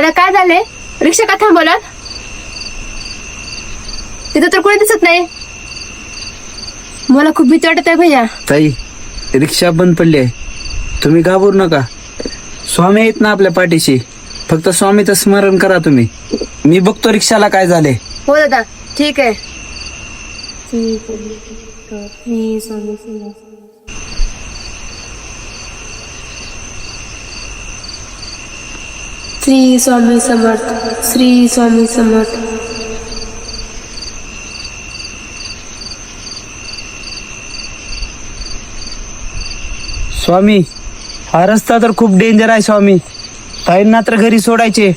दादा काय झाले? रिक्षा का थांबवलात? तिथं तर कोणी दिसत नाही. मला खूप भीती वाटत आहे भैया. ताई, रिक्षा बंद पडली आहे. तुम्ही घाबरू नका. स्वामी आहेत ना आपल्या पाठीशी. फक्त स्वामीचं स्मरण करा तुम्ही. मी बघतो रिक्षाला काय झाले. हो दादा, ठीक आहे. श्री स्वामी समर्थ, श्री स्वामी समर्थ. स्वामी, हा रस्ता तर खूप डेंजर आहे स्वामी. ताईंना तर घरी सोडायचे.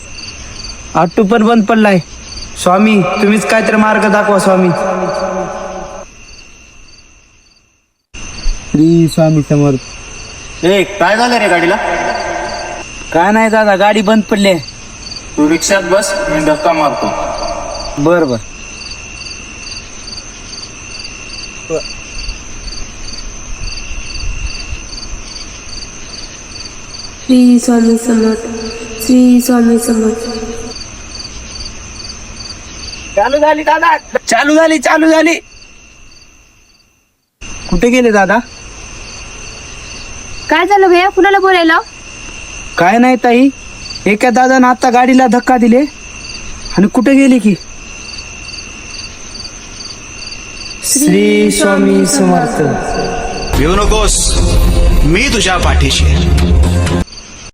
ऑटो पण बंद पडलाय. स्वामी, तुम्हीच काहीतरी मार्ग दाखवा स्वामी. श्री स्वामी समर्थ. ए, काय झालं रे गाडीला? काय नाही दादा, गाडी बंद पडली आहे. तू रिक्षात बस, मी धक्का मारतो. बर बर. श्री स्वामी समर्थ, श्री स्वामी समर्थ. चालू झाली दादा, चालू झाली. कुठे गेले दादा? काय झालं भैया? कुणाला बोलायला? काय नाही ताई, एका दादानं आता गाडीला धक्का दिले आणि कुठे गेले की? श्री स्वामी समर्थ. भिवू नकोस, मी तुझ्या पाठीशी आहे.